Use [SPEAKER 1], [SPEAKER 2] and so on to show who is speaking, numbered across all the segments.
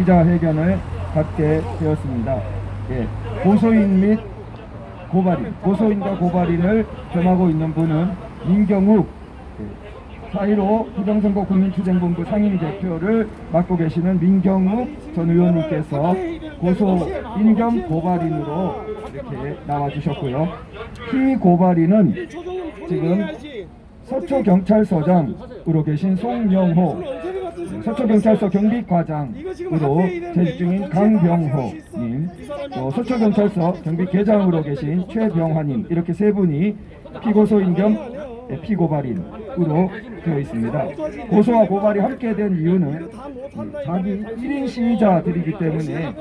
[SPEAKER 1] 기자회견을 갖게 되었습니다. 예, 고소인 및 고발인, 고소인과 고발인을 겸하고 있는 분은 민경욱 4.15 부정선거 국민투쟁본부 상임대표를 맡고 계시는 민경욱 전 의원님께서 고소인 겸 고발인으로 이렇게 나와주셨고요. 피고발인은 지금 서초경찰서장으로 계신 송영호, 서초경찰서 경비과장으로 재직 중인 강병호님, 서초경찰서 경비계장으로 계신 최병환님, 이렇게 세 분이 피고소인 겸 피고발인으로 되어 있습니다. 고소와 고발이 함께 된 이유는 자기 1인 시위자들이기 때문에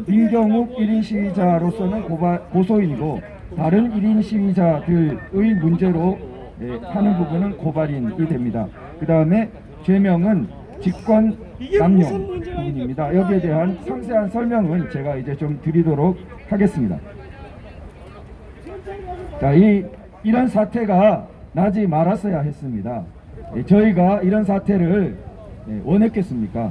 [SPEAKER 1] 민경욱 1인 시위자로서는 고소인이고 다른 1인 시위자들의 문제로 하는 부분은 고발인이 됩니다. 그 다음에 죄명은 직권 남용 부분입니다. 여기에 대한 상세한 설명은 제가 이제 좀 드리도록 하겠습니다. 자, 이런 사태가 나지 말았어야 했습니다. 저희가 이런 사태를 원했겠습니까?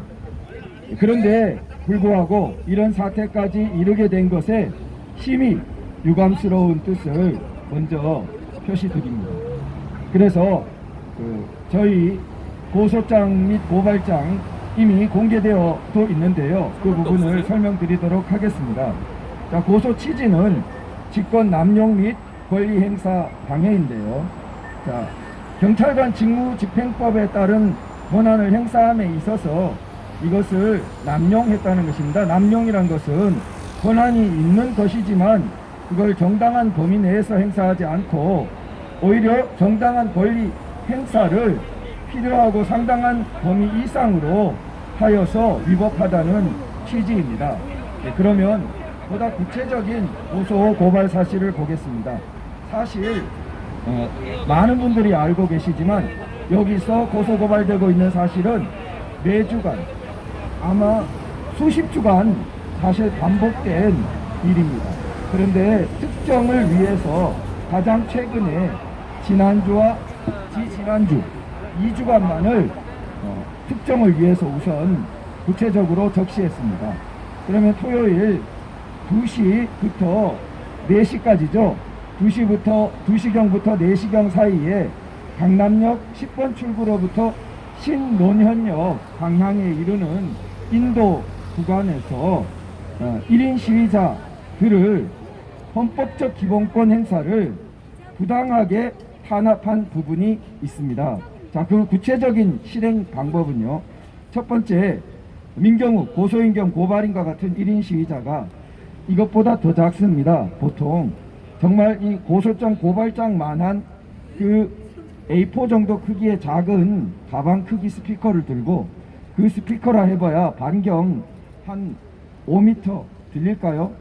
[SPEAKER 1] 그런데 불구하고 이런 사태까지 이르게 된 것에 심히 유감스러운 뜻을 먼저 표시드립니다. 그래서 저희 고소장 및 고발장 이미 공개되어도 있는데요. 그 부분을 설명드리도록 하겠습니다. 자, 고소 취지는 직권 남용 및 권리 행사 방해인데요. 자, 경찰관 직무집행법에 따른 권한을 행사함에 있어서 이것을 남용했다는 것입니다. 남용이란 것은 권한이 있는 것이지만 그걸 정당한 범위 내에서 행사하지 않고 오히려 정당한 권리 행사를 필요하고 상당한 범위 이상으로 하여서 위법하다는 취지입니다. 그러면 보다 구체적인 고소 고발 사실을 보겠습니다. 사실 많은 분들이 알고 계시지만 여기서 고소 고발되고 있는 사실은 매주간 아마 수십 주간 사실 반복된 일입니다. 그런데 특정을 위해서 가장 최근에 지난주와 지지난주 2주간만을 특정을 위해서 우선 구체적으로 적시했습니다. 그러면 토요일 2시부터 4시까지죠. 2시경부터 4시경 사이에 강남역 10번 출구로부터 신논현역 방향에 이르는 인도 구간에서 1인 시위자들을 헌법적 기본권 행사를 부당하게 탄압한 부분이 있습니다. 자, 그 구체적인 실행 방법은요. 첫 번째, 민경욱 고소인 겸 고발인과 같은 1인 시위자가 이것보다 더 작습니다. 보통 정말 이 고소장 고발장만한 그 A4 정도 크기의 작은 가방 크기 스피커를 들고, 그 스피커라 해봐야 반경 한 5m 들릴까요?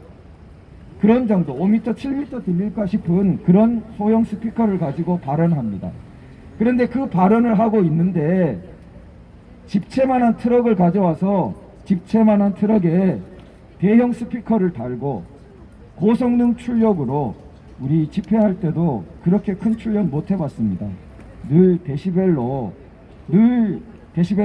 [SPEAKER 1] 그런 정도, 5m, 7m 들릴까 싶은 그런 소형 스피커를 가지고 발언합니다. 그런데 그 발언을 하고 있는데 집채만한 트럭을 가져와서 집채만한 트럭에 대형 스피커를 달고 고성능 출력으로, 우리 집회할 때도 그렇게 큰 출력 못 해봤습니다. 늘 데시벨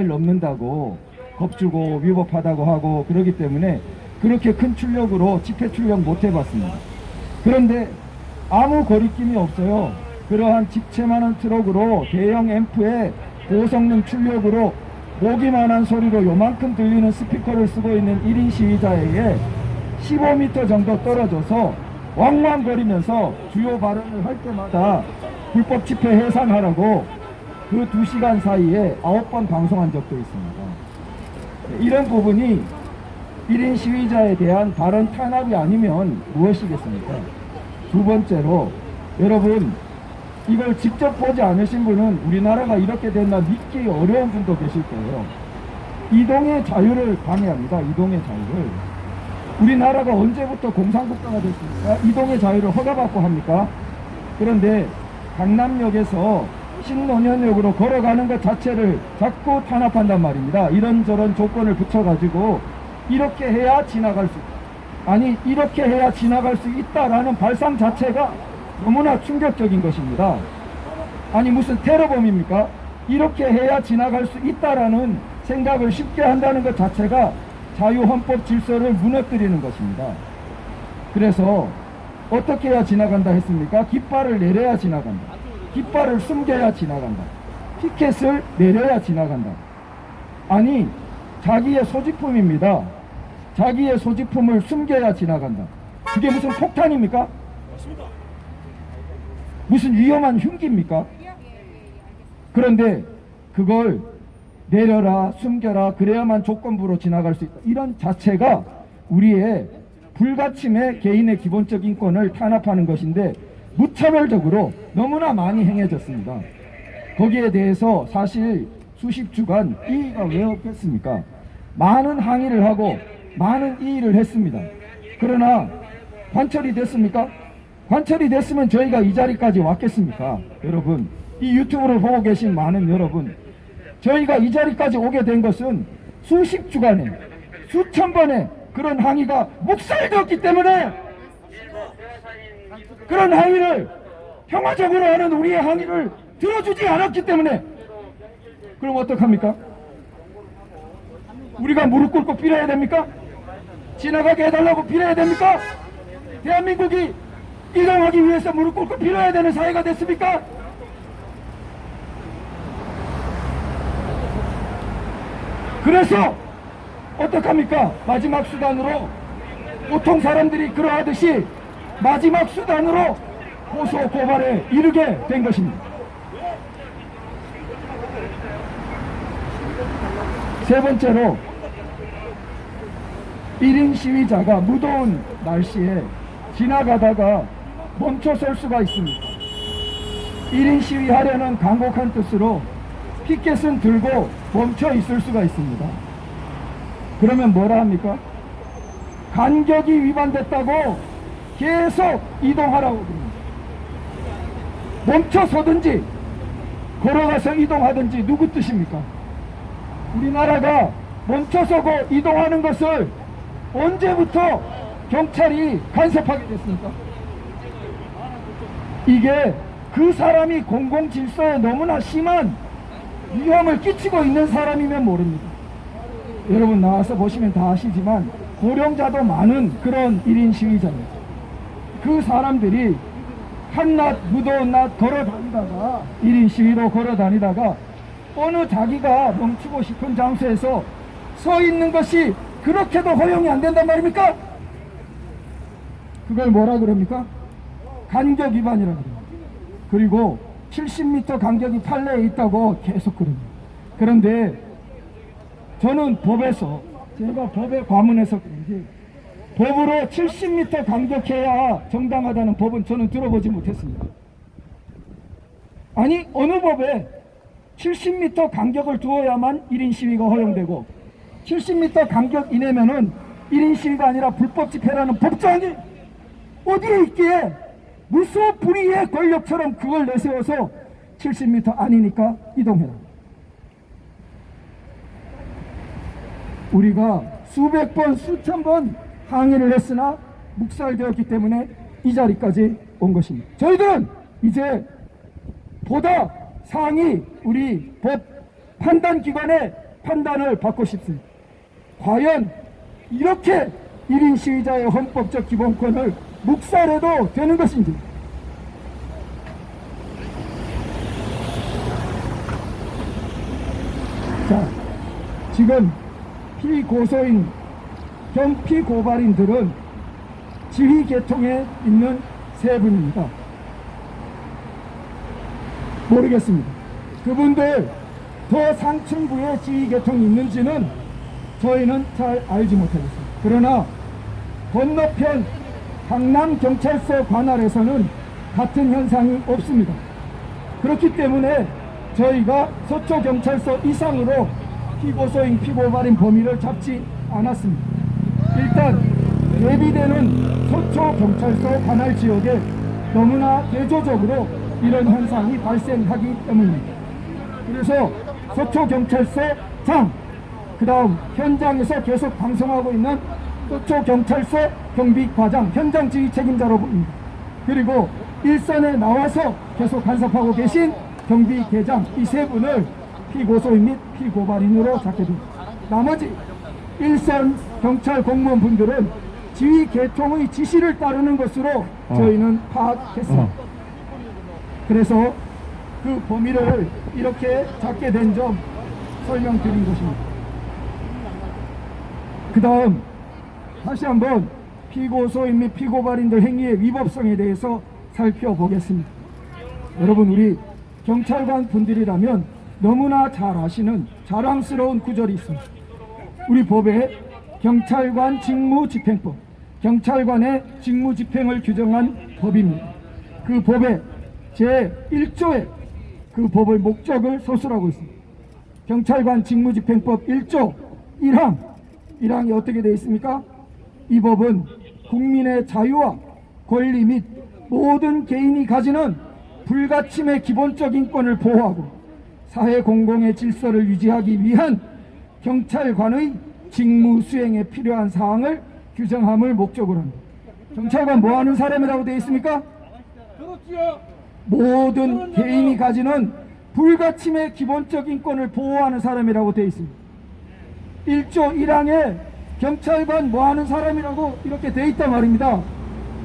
[SPEAKER 1] 넘는다고 겁주고 위법하다고 하고 그러기 때문에 그렇게 큰 출력으로 집회 출력 못 해봤습니다. 그런데 아무 거리낌이 없어요. 그러한 집채만한 트럭으로 대형 앰프에 고성능 출력으로 보기만한 소리로 요만큼 들리는 스피커를 쓰고 있는 1인 시위자에게 15m 정도 떨어져서 왕왕거리면서 주요 발언을 할 때마다 불법 집회 해산하라고 그 2시간 사이에 9번 방송한 적도 있습니다. 이런 부분이 1인 시위자에 대한 발언 탄압이 아니면 무엇이겠습니까? 두 번째로, 여러분 이걸 직접 보지 않으신 분은 우리나라가 이렇게 됐나 믿기 어려운 분도 계실 거예요. 이동의 자유를 방해합니다. 이동의 자유를. 우리나라가 언제부터 공산국가가 됐습니까? 이동의 자유를 허가받고 합니까? 그런데 강남역에서 신논현역으로 걸어가는 것 자체를 자꾸 탄압한단 말입니다. 이런저런 조건을 붙여가지고 이렇게 해야 지나갈 수 있다. 아니, 이렇게 해야 지나갈 수 있다라는 발상 자체가 너무나 충격적인 것입니다. 아니, 무슨 테러범입니까? 이렇게 해야 지나갈 수 있다라는 생각을 쉽게 한다는 것 자체가 자유헌법 질서를 무너뜨리는 것입니다. 그래서 어떻게 해야 지나간다 했습니까? 깃발을 내려야 지나간다. 깃발을 숨겨야 지나간다. 피켓을 내려야 지나간다. 아니, 자기의 소지품입니다. 자기의 소지품을 숨겨야 지나간다. 그게 무슨 폭탄입니까? 무슨 위험한 흉기입니까? 그런데 그걸 내려라, 숨겨라, 그래야만 조건부로 지나갈 수 있다. 이런 자체가 우리의 불가침의 개인의 기본적 인권을 탄압하는 것인데 무차별적으로 너무나 많이 행해졌습니다. 거기에 대해서 사실 수십 주간 이의가 왜 없겠습니까? 많은 항의를 하고 많은 이의를 했습니다. 그러나 관철이 됐습니까? 관철이 됐으면 저희가 이 자리까지 왔겠습니까? 여러분, 이 유튜브를 보고 계신 많은 여러분, 저희가 이 자리까지 오게 된 것은 수십 주간에 수천 번의 그런 항의가 묵살되었기 때문에, 그런 항의를 평화적으로 하는 우리의 항의를 들어주지 않았기 때문에. 그럼 어떡합니까? 우리가 무릎 꿇고 빌어야 됩니까? 지나가게 해달라고 빌어야 됩니까? 대한민국이 이동하기 위해서 무릎 꿇고 빌어야 되는 사회가 됐습니까? 그래서 어떡합니까? 마지막 수단으로, 보통 사람들이 그러하듯이 마지막 수단으로 고소 고발에 이르게 된 것입니다. 세 번째로, 1인 시위자가 무더운 날씨에 지나가다가 멈춰설 수가 있습니다. 1인 시위하려는 간곡한 뜻으로 피켓은 들고 멈춰 있을 수가 있습니다. 그러면 뭐라 합니까? 간격이 위반됐다고 계속 이동하라고 그럽니다. 멈춰 서든지 걸어가서 이동하든지 누구 뜻입니까? 우리나라가 멈춰서고 이동하는 것을 언제부터 경찰이 간섭하게 됐습니까? 이게 그 사람이 공공질서에 너무나 심한 위험을 끼치고 있는 사람이면 모릅니다. 여러분 나와서 보시면 다 아시지만 고령자도 많은 그런 1인 시위자입니다. 그 사람들이 한낮 무더운 낮 걸어 다니다가 1인 시위로 걸어 다니다가 어느 자기가 멈추고 싶은 장소에서 서 있는 것이 그렇게도 허용이 안 된단 말입니까? 그걸 뭐라 그럽니까? 간격 위반이라고 그래요. 그리고 70m 간격이 판례에 있다고 계속 그럽니다. 그런데 저는 법에서, 제가 법에 과문해서 그런지 법으로 70m 간격해야 정당하다는 법은 저는 들어보지 못했습니다. 아니, 어느 법에 70m 간격을 두어야만 1인 시위가 허용되고 70m 간격 이내면은 1인 시위가 아니라 불법 집회라는 법조항이 어디에 있기에 무소불위의 권력처럼 그걸 내세워서 70m 아니니까 이동해라. 우리가 수백 번, 수천 번 항의를 했으나 묵살되었기 때문에 이 자리까지 온 것입니다. 저희들은 이제 보다 상위 우리 법 판단기관의 판단을 받고 싶습니다. 과연 이렇게 1인 시위자의 헌법적 기본권을 묵살해도 되는 것인지. 자, 지금 피고소인 겸 피고발인들은 지휘 계통에 있는 세 분입니다. 모르겠습니다. 그분들 더 상층부에 지휘 계통이 있는지는 저희는 잘 알지 못하겠습니다. 그러나 건너편 강남경찰서 관할에서는 같은 현상이 없습니다. 그렇기 때문에 저희가 서초경찰서 이상으로 피고소인 피고발인 범위를 잡지 않았습니다. 일단 대비되는 서초경찰서 관할 지역에 너무나 대조적으로 이런 현상이 발생하기 때문입니다. 그래서 서초경찰서장, 그 다음 현장에서 계속 방송하고 있는 서초경찰서 경비과장, 현장지휘 책임자로 보입니다. 그리고 일선에 나와서 계속 간섭하고 계신 경비계장, 이 세 분을 피고소인 및 피고발인으로 잡게 됩니다. 나머지
[SPEAKER 2] 일선 경찰 공무원분들은 지휘 계통의 지시를 따르는 것으로 저희는 파악했습니다. 그래서 그 범위를 이렇게 잡게 된 점 설명드린 것입니다. 그 다음 다시 한번 피고소인 및 피고발인들 행위의 위법성에 대해서 살펴보겠습니다. 여러분, 우리 경찰관 분들이라면 너무나 잘 아시는 자랑스러운 구절이 있습니다. 우리 법에 경찰관 직무집행법, 경찰관의 직무집행을 규정한 법입니다. 그 법의 제1조에 그 법의 목적을 서술하고 있습니다. 경찰관 직무집행법 1조 1항이 어떻게 되어 있습니까? 이 법은 국민의 자유와 권리 및 모든 개인이 가지는 불가침의 기본적 인권을 보호하고 사회 공공의 질서를 유지하기 위한 경찰관의 직무 수행에 필요한 사항을 규정함을 목적으로 합니다. 경찰관 뭐 하는 사람이라고 되어 있습니까? 모든 개인이 가지는 불가침의 기본적 인권을 보호하는 사람이라고 되어 있습니다. 1조 1항에 경찰관 뭐 하는 사람이라고 이렇게 되어 있단 말입니다.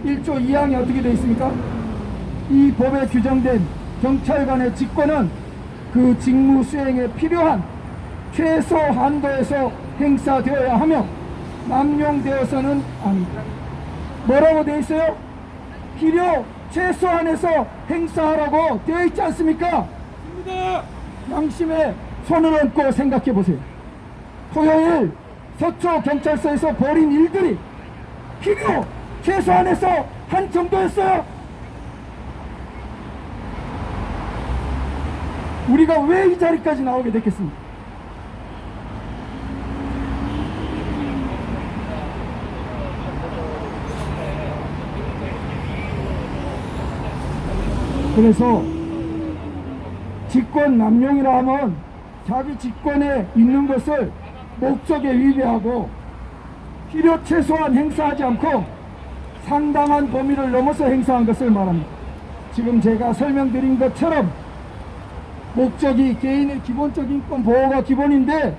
[SPEAKER 2] 1조 2항이 어떻게 되어 있습니까? 이 법에 규정된 경찰관의 직권은 그 직무 수행에 필요한 최소 한도에서 행사되어야 하며 남용되어서는 아니다. 뭐라고 되어 있어요? 필요 최소한에서 행사하라고 되어 있지 않습니까? 양심에 손을 얹고 생각해 보세요. 토요일 서초 경찰서에서 벌인 일들이 필요 최소한에서 한 정도였어요. 우리가 왜 이 자리까지 나오게 됐겠습니까? 그래서 직권 남용이라 하면 자기 직권에 있는 것을 목적에 위배하고 필요 최소한 행사하지 않고 상당한 범위를 넘어서 행사한 것을 말합니다. 지금 제가 설명드린 것처럼 목적이 개인의 기본적 인권 보호가 기본인데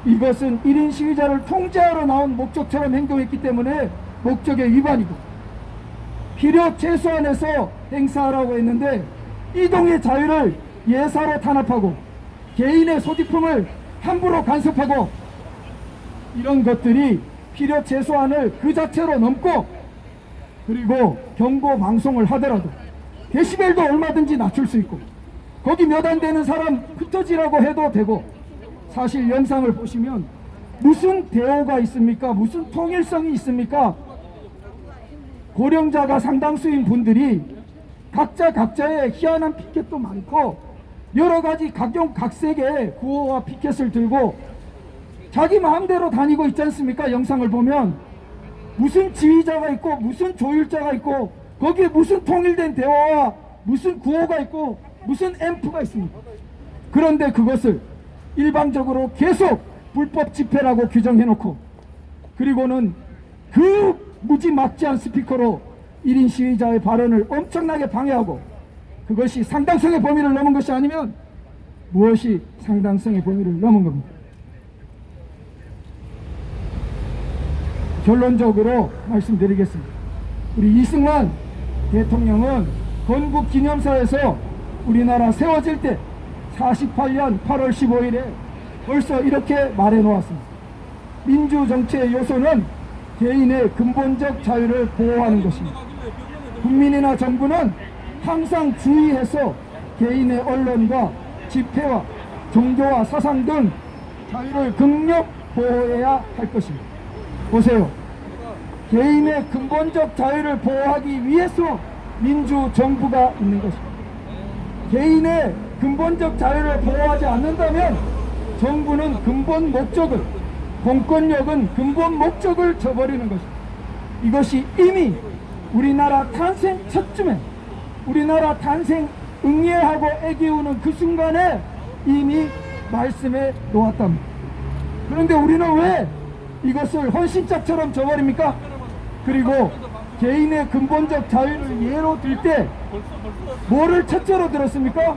[SPEAKER 2] 이것은 1인 시위자를 통제하러 나온 목적처럼 행동했기 때문에 목적의 위반이고 필요 최소한에서 행사하라고 했는데 이동의 자유를 예사로 탄압하고 개인의 소지품을 함부로 간섭하고 이런 것들이 필요 최소한을 그 자체로 넘고 그리고 경고 방송을 하더라도 데시벨도 얼마든지 낮출 수 있고 거기 몇 안 되는 사람 흩어지라고 해도 되고 사실 영상을 보시면 무슨 대오가 있습니까? 무슨 통일성이 있습니까? 고령자가 상당수인 분들이 각자의 희한한 피켓도 많고 여러가지 각색의 구호와 피켓을 들고 자기 마음대로 다니고 있지 않습니까? 영상을 보면 무슨 지휘자가 있고 무슨 조율자가 있고 거기에 무슨 통일된 대화와 무슨 구호가 있고 무슨 앰프가 있습니다. 그런데 그것을 일방적으로 계속 불법 집회라고 규정해놓고 그리고는 그 무지막지한 스피커로 1인 시위자의 발언을 엄청나게 방해하고 그것이 상당성의 범위를 넘은 것이 아니면 무엇이 상당성의 범위를 넘은 겁니다. 결론적으로 말씀드리겠습니다. 우리 이승만 대통령은 건국기념사에서 우리나라 세워질 때 48년 8월 15일에 벌써 이렇게 말해 놓았습니다. 민주정치의 요소는 개인의 근본적 자유를 보호하는 것입니다. 국민이나 정부는 항상 주의해서 개인의 언론과 집회와 종교와 사상 등 자유를 극력 보호해야 할 것입니다. 보세요. 개인의 근본적 자유를 보호하기 위해서 민주정부가 있는 것입니다. 개인의 근본적 자유를 보호하지 않는다면 정부는 근본 목적을, 공권력은 근본 목적을 저버리는 것입니다. 이것이 이미 우리나라 탄생 첫쯤에 우리나라 탄생 응애하고 애기우는 그 순간에 이미 말씀해 놓았답니다. 그런데 우리는 왜 이것을 헌신짝처럼 저버립니까? 그리고 개인의 근본적 자유를 예로 들 때 뭐를 첫째로 들었습니까?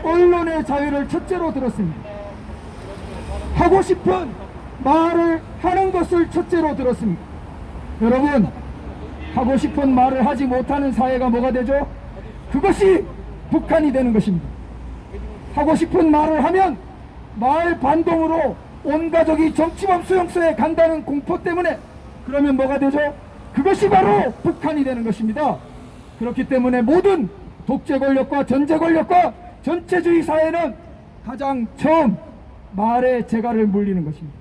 [SPEAKER 2] 언론의 자유를 첫째로 들었습니다. 하고 싶은 말을 하는 것을 첫째로 들었습니다. 여러분, 하고 싶은 말을 하지 못하는 사회가 뭐가 되죠? 그것이 북한이 되는 것입니다. 하고 싶은 말을 하면 마을 반동으로 온 가족이 정치범 수용소에 간다는 공포 때문에, 그러면 뭐가 되죠? 그것이 바로 북한이 되는 것입니다. 그렇기 때문에 모든 독재 권력과 전제 권력과 전체주의 사회는 가장 처음 말에 재갈을 물리는 것입니다.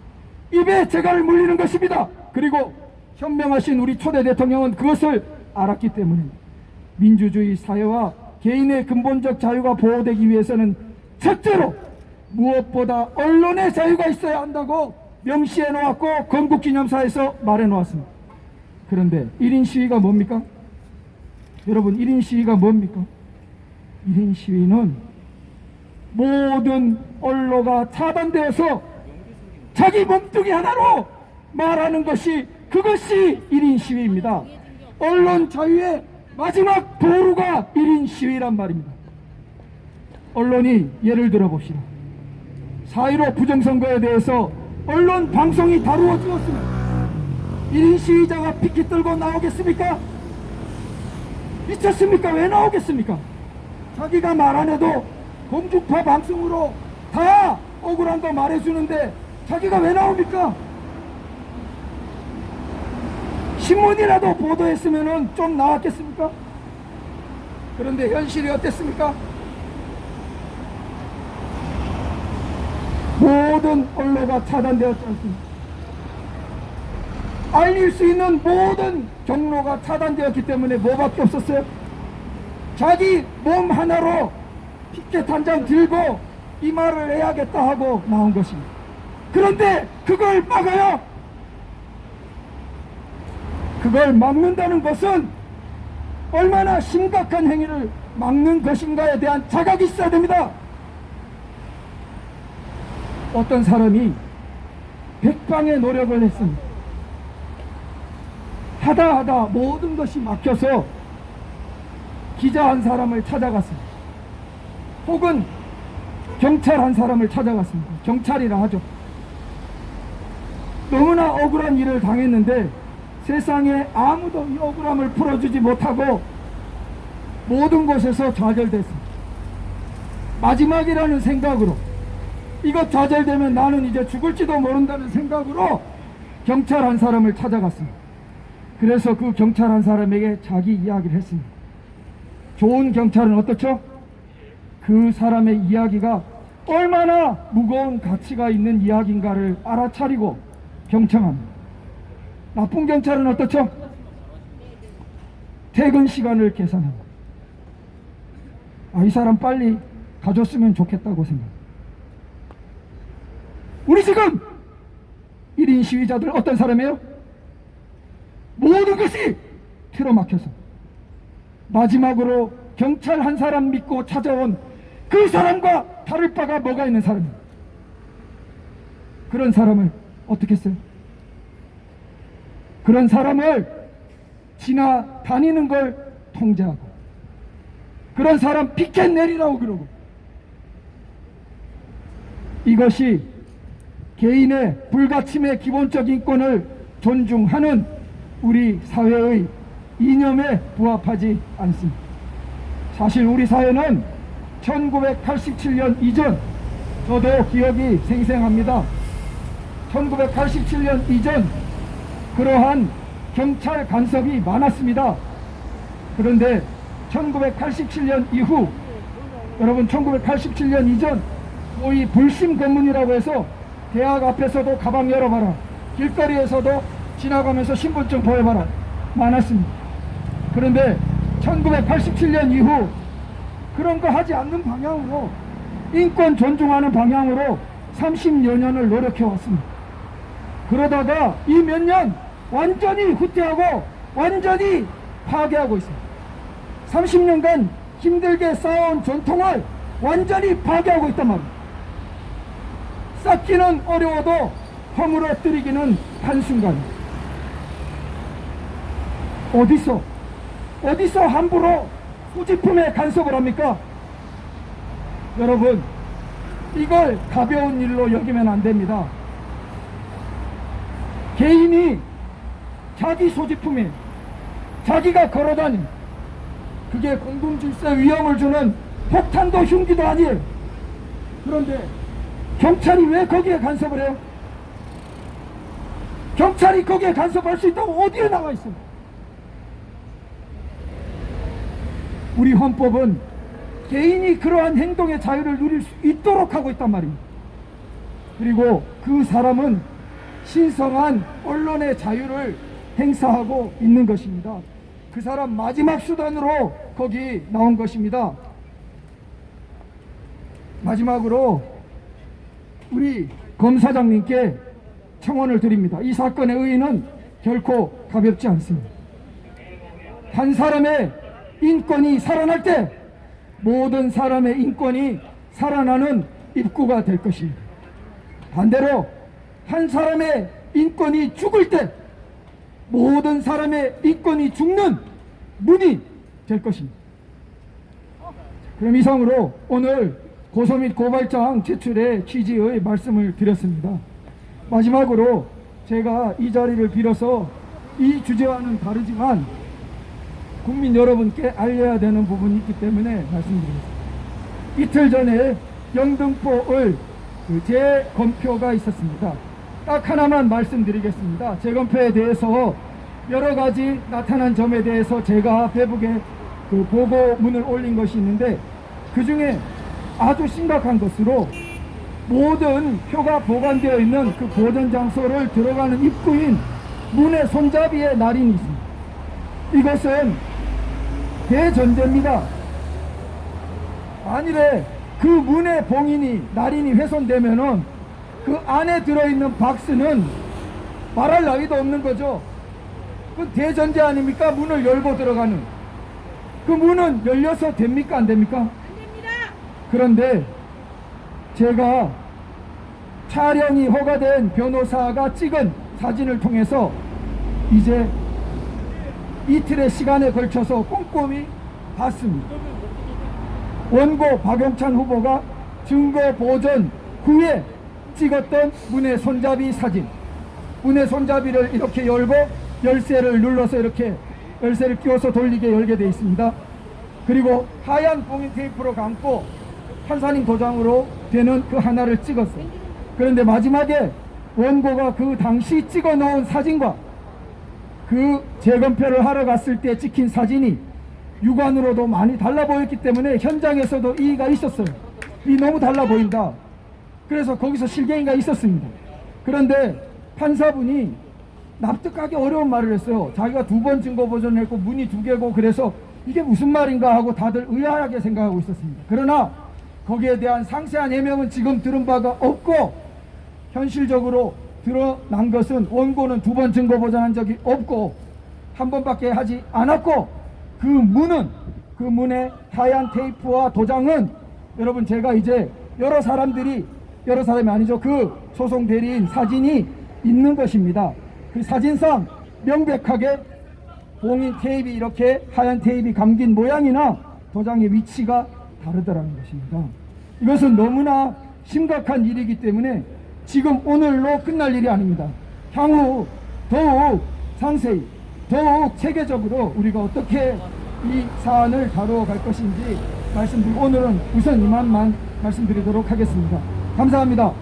[SPEAKER 2] 입에 재갈을 물리는 것입니다. 그리고 현명하신 우리 초대 대통령은 그것을 알았기 때문입니다. 민주주의 사회와 개인의 근본적 자유가 보호되기 위해서는 첫째로 무엇보다 언론의 자유가 있어야 한다고 명시해 놓았고 건국기념사에서 말해 놓았습니다. 그런데 1인 시위가 뭡니까? 여러분, 1인 시위가 뭡니까? 1인 시위는 모든 언로가 차단되어서 자기 몸뚱이 하나로 말하는 것이, 그것이 1인 시위입니다. 언론 자유의 마지막 도루가 1인 시위란 말입니다. 언론이 예를 들어 봅시다. 4.15 부정선거에 대해서 언론 방송이 다루어지었으면 1인 시위자가 피켓 들고 나오겠습니까? 미쳤습니까? 왜 나오겠습니까? 자기가 말 안 해도 공중파 방송으로 다 억울한 거 말해주는데 자기가 왜 나옵니까? 신문이라도 보도했으면 좀 나왔겠습니까? 그런데 현실이 어땠습니까? 모든 언론가 차단되었지 않습니까? 알릴 수 있는 모든 경로가 차단되었기 때문에 뭐밖에 없었어요? 자기 몸 하나로 피켓 한 장 들고 이 말을 해야겠다 하고 나온 것입니다. 그런데 그걸 막아요. 그걸 막는다는 것은 얼마나 심각한 행위를 막는 것인가에 대한 자각이 있어야 됩니다. 어떤 사람이 백방의 노력을 했습니다. 하다 모든 것이 막혀서 기자 한 사람을 찾아갔습니다. 혹은 경찰 한 사람을 찾아갔습니다. 경찰이라 하죠. 너무나 억울한 일을 당했는데 세상에 아무도 이 억울함을 풀어주지 못하고 모든 곳에서 좌절됐습니다. 마지막이라는 생각으로, 이것 좌절되면 나는 이제 죽을지도 모른다는 생각으로 경찰 한 사람을 찾아갔습니다. 그래서 그 경찰 한 사람에게 자기 이야기를 했습니다. 좋은 경찰은 어떻죠? 그 사람의 이야기가 얼마나 무거운 가치가 있는 이야기인가를 알아차리고 경청합니다. 나쁜 경찰은 어떻죠? 퇴근 시간을 계산합니다. 이 사람 빨리 가줬으면 좋겠다고 생각합니다. 우리 지금 1인 시위자들 어떤 사람이에요? 모든 것이 틀어막혀서 마지막으로 경찰 한 사람 믿고 찾아온 그 사람과 다를 바가 뭐가 있는 사람이에요? 그런 사람을 어떻게 했어요? 그런 사람을 지나다니는 걸 통제하고, 그런 사람 피켓 내리라고 그러고, 이것이 개인의 불가침의 기본적 인권을 존중하는 우리 사회의 이념에 부합하지 않습니다. 사실 우리 사회는 1987년 이전, 저도 기억이 생생합니다. 1987년 이전 그러한 경찰 간섭이 많았습니다. 그런데 1987년 이후, 여러분 1987년 이전 소위 불심 검문이라고 해서 대학 앞에서도 가방 열어봐라, 길거리에서도 지나가면서 신분증 보여봐라 많았습니다. 그런데 1987년 이후 그런 거 하지 않는 방향으로, 인권 존중하는 방향으로 30여 년을 노력해 왔습니다. 그러다가 이 몇 년 완전히 후퇴하고 완전히 파괴하고 있습니다. 30년간 힘들게 쌓아온 전통을 완전히 파괴하고 있단 말입니다. 쌓기는 어려워도 허물어뜨리기는 한순간입니다. 어디서 함부로 소지품에 간섭을 합니까? 여러분, 이걸 가벼운 일로 여기면 안 됩니다. 개인이 자기 소지품에 자기가 걸어다닌 그게 공동질서에 위험을 주는 폭탄도 흉기도 아니에요. 그런데 경찰이 왜 거기에 간섭을 해요? 경찰이 거기에 간섭할 수 있다고 어디에 나와 있어요? 우리 헌법은 개인이 그러한 행동의 자유를 누릴 수 있도록 하고 있단 말입니다. 그리고 그 사람은 신성한 언론의 자유를 행사하고 있는 것입니다. 그 사람 마지막 수단으로 거기 나온 것입니다. 마지막으로 우리 검사장님께 청원을 드립니다. 이 사건의 의의는 결코 가볍지 않습니다. 한 사람의 인권이 살아날 때 모든 사람의 인권이 살아나는 입구가 될 것입니다. 반대로 한 사람의 인권이 죽을 때 모든 사람의 인권이 죽는 문이 될 것입니다. 그럼 이상으로 오늘 고소 및 고발장 제출의 취지의 말씀을 드렸습니다. 마지막으로 제가 이 자리를 빌어서 이 주제와는 다르지만 국민 여러분께 알려야 되는 부분이 있기 때문에 말씀드리겠습니다. 이틀 전에 영등포의 재검표가 있었습니다. 딱 하나만 말씀드리겠습니다. 재검표에 대해서 여러 가지 나타난 점에 대해서 제가 페북에 그 보고문을 올린 것이 있는데, 그 중에 아주 심각한 것으로 모든 표가 보관되어 있는 그 보존 장소를 들어가는 입구인 문의 손잡이에 날인이 있습니다. 이것은 대전제입니다. 만일에 그 문의 봉인이 날인이 훼손되면은 그 안에 들어있는 박스는 말할 나위도 없는 거죠. 그 대전제 아닙니까? 문을 열고 들어가는. 그 문은 열려서 됩니까? 안 됩니까? 안 됩니다. 그런데 제가 촬영이 허가된 변호사가 찍은 사진을 통해서 이제 이틀의 시간에 걸쳐서 꼼꼼히 봤습니다. 원고 박용찬 후보가 증거 보존 후에 찍었던 문의 손잡이 사진, 문의 손잡이를 이렇게 열고 열쇠를 눌러서 이렇게 열쇠를 끼워서 돌리게 열게 되어 있습니다. 그리고 하얀 봉인 테이프로 감고 판사님 도장으로 되는 그 하나를 찍었어요. 그런데 마지막에 원고가 그 당시 찍어 놓은 사진과 그 재검표를 하러 갔을 때 찍힌 사진이 육안으로도 많이 달라 보였기 때문에 현장에서도 이의가 있었어요. 이 너무 달라 보인다. 그래서 거기서 실갱이가 있었습니다. 그런데 판사분이 납득하기 어려운 말을 했어요. 자기가 2번 증거 보존을 했고 문이 2개고 그래서 이게 무슨 말인가 하고 다들 의아하게 생각하고 있었습니다. 그러나 거기에 대한 상세한 해명은 지금 들은 바가 없고, 현실적으로 드러난 것은 원고는 2번 증거 보존한 적이 없고 한 번밖에 하지 않았고, 그 문의 하얀 테이프와 도장은 여러분 제가 이제 여러 사람이 아니죠. 그 소송 대리인 사진이 있는 것입니다. 그 사진상 명백하게 봉인 테이프이 이렇게 하얀 테이프이 감긴 모양이나 도장의 위치가 다르더라는 것입니다. 이것은 너무나 심각한 일이기 때문에 지금 오늘로 끝날 일이 아닙니다. 향후 더욱 상세히 더욱 체계적으로 우리가 어떻게 이 사안을 다루어 갈 것인지 말씀드리고 오늘은 우선 이만만 말씀드리도록 하겠습니다. 감사합니다.